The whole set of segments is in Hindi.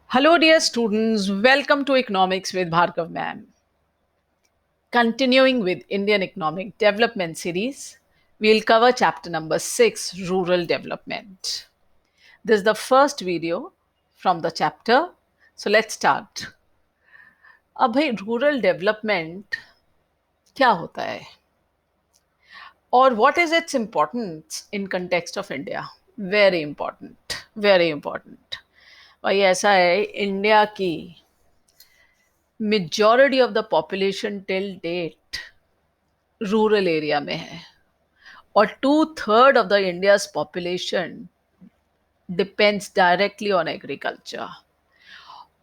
Hello, dear students. Welcome to Economics with Bhargav Ma'am. Continuing with Indian Economic Development Series, we'll cover chapter number 6, Rural Development. This is the first video from the chapter. So let's start. अब भाई रूरल डेवलपमेंट क्या होता है और what is its importance in context of India? Very important, very important. भाई ऐसा है, इंडिया की majority of the population till date rural area में है और 2/3 of the India's population depends directly on agriculture.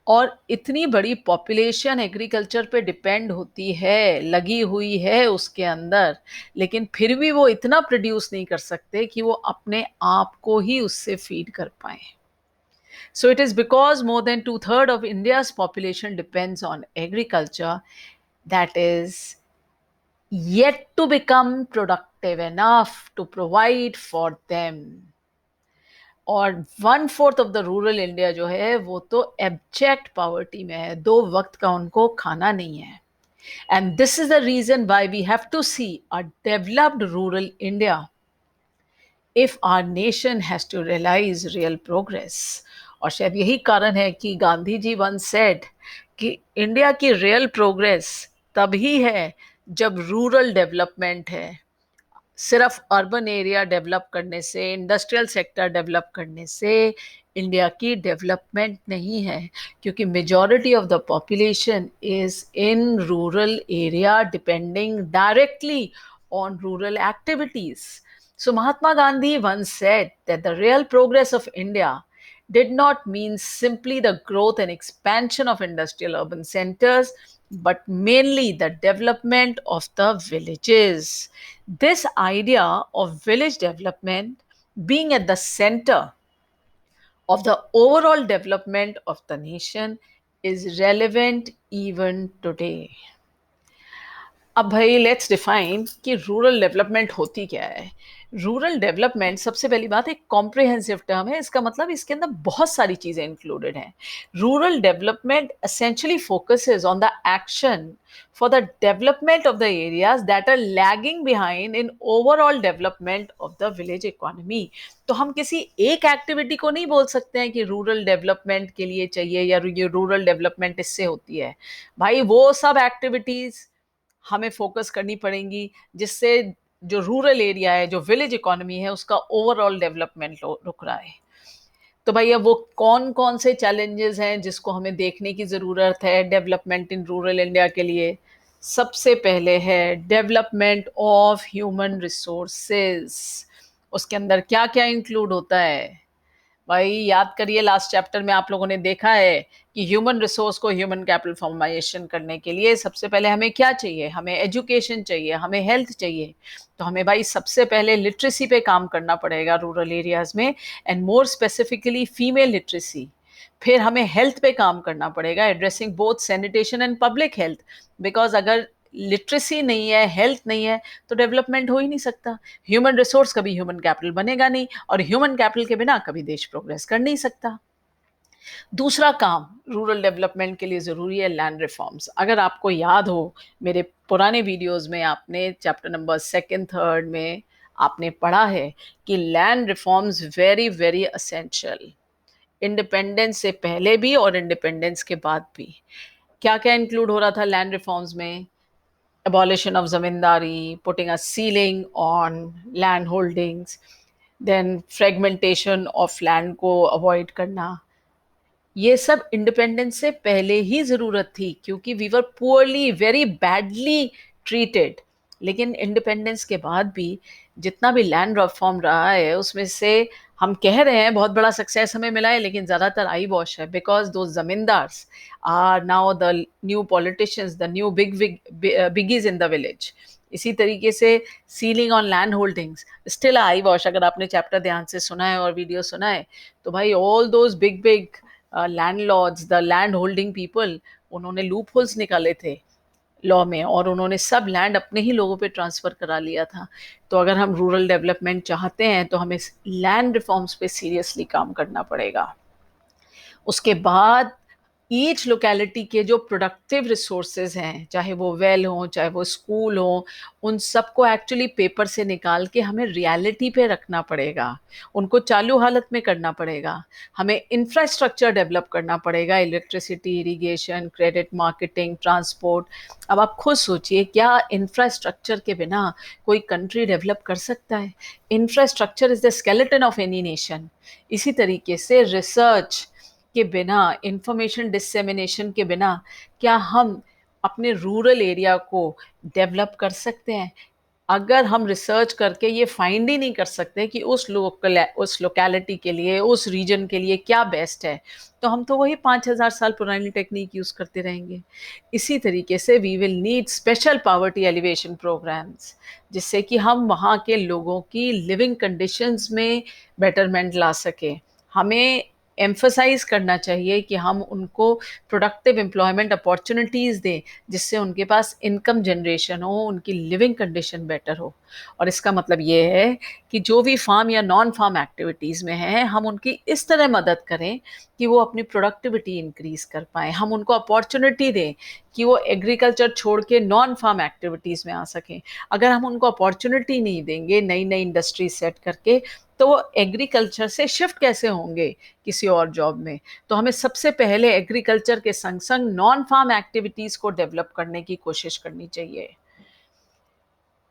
और इतनी बड़ी पॉपुलेशन एग्रीकल्चर पे डिपेंड होती है, लगी हुई है उसके अंदर, लेकिन फिर भी वो इतना प्रोड्यूस नहीं कर सकते कि वो अपने आप को ही उससे फीड कर पाए। So it is because more than 2/3 of India's population depends on agriculture that is yet to become productive enough to provide for them. और 1/4 ऑफ द रूरल इंडिया जो है वो तो एब्जेक्ट पॉवर्टी में है, 2 वक्त का उनको खाना नहीं है। And this is the reason why we have to see a developed rural India if our nation has to realise real progress. और शायद यही कारण है कि गांधी जी वंस सेड कि इंडिया की रियल प्रोग्रेस तभी है जब रूरल डेवलपमेंट है। सिर्फ अर्बन एरिया डेवलप करने से, इंडस्ट्रियल सेक्टर डेवलप करने से इंडिया की डेवलपमेंट नहीं है, क्योंकि majority of the population is in rural area depending directly on rural activities. So Mahatma Gandhi once said that the real progress of India did not mean simply the growth and expansion of industrial urban centers, but mainly the development of the villages. This idea of village development being at the center of the overall development of the nation is relevant even today. अब भाई लेट्स डिफाइन कि रूरल डेवलपमेंट होती क्या है। रूरल डेवलपमेंट सबसे पहली बात एक कॉम्प्रिहेंसिव टर्म है, इसका मतलब इसके अंदर बहुत सारी चीज़ें इंक्लूडेड हैं। Rural development essentially focuses on the action for the development of the areas that are lagging behind in overall development of the village economy. तो हम किसी एक एक्टिविटी को नहीं बोल सकते हैं कि रूरल डेवलपमेंट के लिए चाहिए या ये रूरल डेवलपमेंट इससे होती है। भाई वो सब एक्टिविटीज़ हमें फोकस करनी पड़ेंगी जिससे जो रूरल एरिया है, जो विलेज इकोनॉमी है, उसका ओवरऑल डेवलपमेंट रुक रहा है। तो भाई अब वो कौन कौन से चैलेंजेस हैं जिसको हमें देखने की ज़रूरत है डेवलपमेंट इन रूरल इंडिया के लिए? सबसे पहले है डेवलपमेंट ऑफ ह्यूमन रिसोर्सेज। उसके अंदर क्या क्या इंक्लूड होता है? भाई याद करिए, लास्ट चैप्टर में आप लोगों ने देखा है कि ह्यूमन रिसोर्स को ह्यूमन कैपिटल फॉर्मेशन करने के लिए सबसे पहले हमें क्या चाहिए? हमें एजुकेशन चाहिए, हमें हेल्थ चाहिए। तो हमें भाई सबसे पहले लिटरेसी पे काम करना पड़ेगा रूरल एरियाज में, and more specifically female literacy. फिर हमें हेल्थ पे काम करना पड़ेगा, addressing both sanitation and public health, because अगर लिटरेसी नहीं है, हेल्थ नहीं है, तो डेवलपमेंट हो ही नहीं सकता। ह्यूमन रिसोर्स कभी ह्यूमन कैपिटल बनेगा नहीं, और ह्यूमन कैपिटल के बिना कभी देश प्रोग्रेस कर नहीं सकता। दूसरा काम रूरल डेवलपमेंट के लिए ज़रूरी है लैंड रिफॉर्म्स। अगर आपको याद हो, मेरे पुराने वीडियोस में आपने चैप्टर नंबर 2, 3 में आपने पढ़ा है कि land reforms very very essential, independence से पहले भी और इंडिपेंडेंस के बाद भी। क्या क्या इंक्लूड हो रहा था लैंड रिफॉर्म्स में? abolition of zamindari, putting a ceiling on land holdings, then fragmentation of land को avoid करना। ये सब इंडिपेंडेंस से पहले ही ज़रूरत थी, क्योंकि we were poorly, very badly treated. लेकिन इंडिपेंडेंस के बाद भी जितना भी लैंड रिफॉर्म रहा है उसमें से हम कह रहे हैं बहुत बड़ा सक्सेस हमें मिला है, लेकिन ज़्यादातर आई वॉश है, because though zamindars are now the new politicians, the new biggies in the village. इसी तरीके से ceiling on land holdings still eyewash. अगर आपने चैप्टर ध्यान से सुना है और वीडियो सुना है तो भाई all those big big landlords, the land holding people, उन्होंने लूप होल्स निकाले थे लॉ में और उन्होंने सब लैंड अपने ही लोगों पे ट्रांसफ़र करा लिया था। तो अगर हम रूरल डेवलपमेंट चाहते हैं तो हमें लैंड रिफॉर्म्स पे सीरियसली काम करना पड़ेगा। उसके बाद ईच लोकेलिटी के जो प्रोडक्टिव रिसोर्सेज हैं, चाहे वो वेल हों, चाहे वो स्कूल हों, उन सबको एक्चुअली पेपर से निकाल के हमें रियलिटी पे रखना पड़ेगा, उनको चालू हालत में करना पड़ेगा। हमें इंफ्रास्ट्रक्चर डेवलप करना पड़ेगा, electricity, irrigation, credit, marketing, transport. अब आप खुद सोचिए, क्या इंफ्रास्ट्रक्चर के बिना कोई कंट्री डेवलप कर सकता है? Infrastructure is the skeleton of any nation. इसी तरीके से रिसर्च के बिना, इंफॉर्मेशन डिसेमिनेशन के बिना क्या हम अपने रूरल एरिया को डेवलप कर सकते हैं? अगर हम रिसर्च करके ये फाइंड ही नहीं कर सकते कि उस लोकेलिटी के लिए, उस रीजन के लिए क्या बेस्ट है, तो हम तो वही 5,000 साल पुरानी टेक्निक यूज करते रहेंगे। इसी तरीके से we will need special poverty alleviation programmes, जिससे कि हम वहाँ के लोगों की लिविंग कंडीशंस में बेटरमेंट ला सकें। हमें एम्फसाइज करना चाहिए कि हम उनको प्रोडक्टिव एम्प्लॉयमेंट अपॉर्चुनिटीज़ दें, जिससे उनके पास इनकम जनरेशन हो, उनकी लिविंग कंडीशन बेटर हो। और इसका मतलब ये है कि जो भी फार्म या नॉन फार्म एक्टिविटीज़ में हैं, हम उनकी इस तरह मदद करें कि वो अपनी प्रोडक्टिविटी इंक्रीज़ कर पाएँ। हम उनको अपॉर्चुनिटी दें कि वो एग्रीकल्चर छोड़ के नॉन फार्म एक्टिविटीज़ में आ सकें। अगर हम उनको अपॉर्चुनिटी नहीं देंगे नई नई इंडस्ट्री सेट करके, तो वो एग्रीकल्चर से शिफ्ट कैसे होंगे किसी और जॉब में? तो हमें सबसे पहले एग्रीकल्चर के संग संग नॉन फार्म एक्टिविटीज़ को डेवलप करने की कोशिश करनी चाहिए।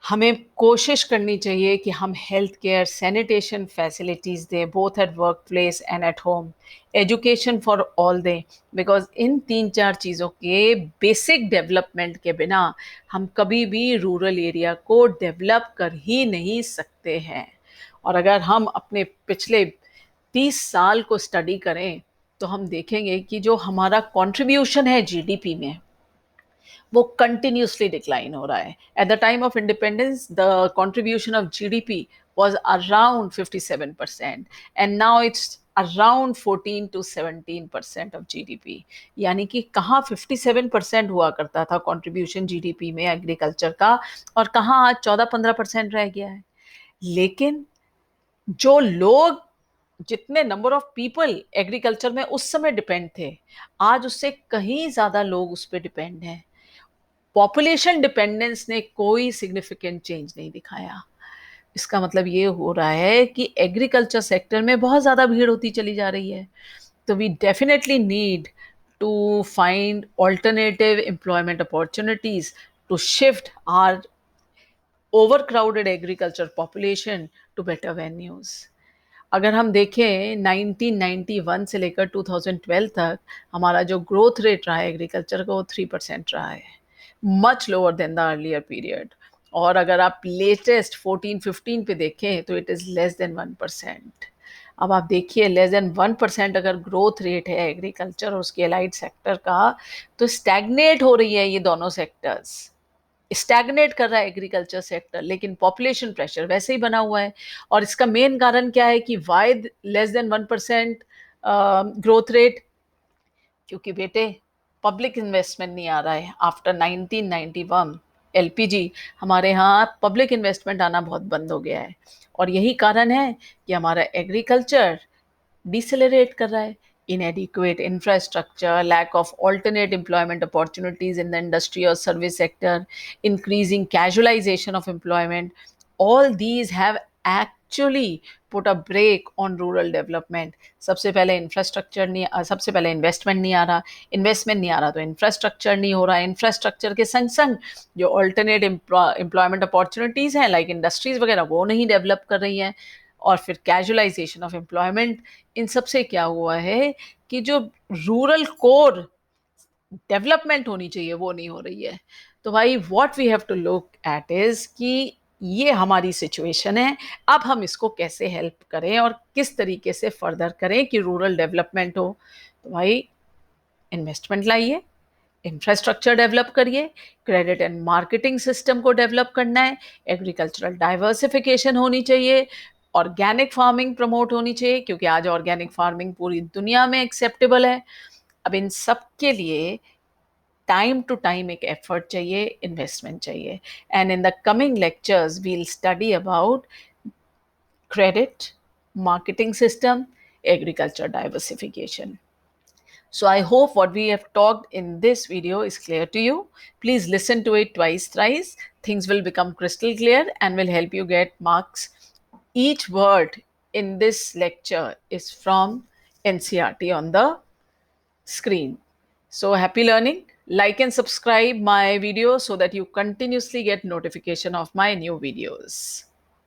हमें कोशिश करनी चाहिए कि हम हेल्थ केयर, सैनिटेशन फैसिलिटीज़ दें, both at work place and at home. Education for all दें, बिकॉज इन 3-4 चीज़ों के बेसिक डेवलपमेंट के बिना हम कभी भी रूरल एरिया को डेवलप कर ही नहीं सकते हैं। और अगर हम अपने पिछले 30 साल को स्टडी करें, तो हम देखेंगे कि जो हमारा कंट्रीब्यूशन है जीडीपी में, वो कंटिन्यूसली डिक्लाइन हो रहा है। At the time of independence the contribution of GDP was around 57% and now it's around 14 to 17% of GDP। यानी कि कहाँ 57% हुआ करता था कंट्रीब्यूशन जीडीपी में एग्रीकल्चर का, और कहाँ आज 14-15% रह गया है। लेकिन जो लोग, जितने नंबर ऑफ पीपल एग्रीकल्चर में उस समय डिपेंड थे, आज उससे कहीं ज्यादा लोग उस पर डिपेंड हैं। पॉपुलेशन डिपेंडेंस ने कोई सिग्निफिकेंट चेंज नहीं दिखाया। इसका मतलब ये हो रहा है कि एग्रीकल्चर सेक्टर में बहुत ज़्यादा भीड़ होती चली जा रही है। तो we definitely need to find alternative employment opportunities to shift our overcrowded agriculture population to better venues. अगर हम देखें 1991 से लेकर 2012 तक हमारा जो ग्रोथ रेट रहा है एग्रीकल्चर का, वो 3% रहा है, much lower than the earlier period. और अगर आप लेटेस्ट 14-15 पे देखें तो इट इज़ लेस देन 1%। अब आप देखिए, लेस देन 1% अगर ग्रोथ रेट है एग्रीकल्चर और उसके अलाइड सेक्टर का, तो स्टैग्नेट हो रही है ये दोनों सेक्टर्स। स्टैग्नेट कर रहा है एग्रीकल्चर सेक्टर, लेकिन पॉपुलेशन प्रेशर वैसे ही बना हुआ है। और इसका मेन कारण क्या है कि why less than 1% growth rate? क्योंकि बेटे, पब्लिक इन्वेस्टमेंट नहीं आ रहा है। आफ्टर 1991 एलपीजी, हमारे यहाँ पब्लिक इन्वेस्टमेंट आना बहुत बंद हो गया है। और यही कारण है कि हमारा एग्रीकल्चर डिसेलरेट कर रहा है। Inadequate infrastructure, lack of alternate employment opportunities in the industry or service sector, increasing casualization of employment, all these have actually put a break on rural development। सबसे पहले इंफ्रास्ट्रक्चर नहीं, सबसे पहले इन्वेस्टमेंट नहीं आ रहा, इन्वेस्टमेंट नहीं आ रहा तो इंफ्रास्ट्रक्चर नहीं हो रहा, इंफ्रास्ट्रक्चर के संग संग जो ऑल्टरनेट एम्प्लॉयमेंट अपॉर्चुनिटीज़ हैं लाइक इंडस्ट्रीज़ वगैरह, वो नहीं डेवलप कर रही हैं। और फिर कैजुअलाइजेशन ऑफ एम्प्लॉयमेंट। इन सब से क्या हुआ है कि जो रूरल कोर डेवलपमेंट होनी चाहिए वो नहीं हो रही है। तो भाई, what we have to look at is कि ये हमारी सिचुएशन है, अब हम इसको कैसे हेल्प करें और किस तरीके से फर्दर करें कि रूरल डेवलपमेंट हो। तो भाई, इन्वेस्टमेंट लाइए, इंफ्रास्ट्रक्चर डेवलप करिए, क्रेडिट एंड मार्केटिंग सिस्टम को डेवलप करना है, एग्रीकल्चरल डाइवर्सिफिकेशन होनी चाहिए, ऑर्गेनिक फार्मिंग प्रमोट होनी चाहिए, क्योंकि आज ऑर्गेनिक फार्मिंग पूरी दुनिया में एक्सेप्टेबल है। अब इन सब के लिए टाइम टू टाइम एक एफर्ट चाहिए, इन्वेस्टमेंट चाहिए। And in the coming lectures we'll study about credit, marketing system, agriculture diversification. So I hope what we have talked in this video is clear to you. Please listen to it twice, thrice. Things will become crystal clear and will help you get marks. Each word in this lecture is from NCERT on the screen. So happy learning. Like and subscribe my video so that you continuously get notification of my new videos.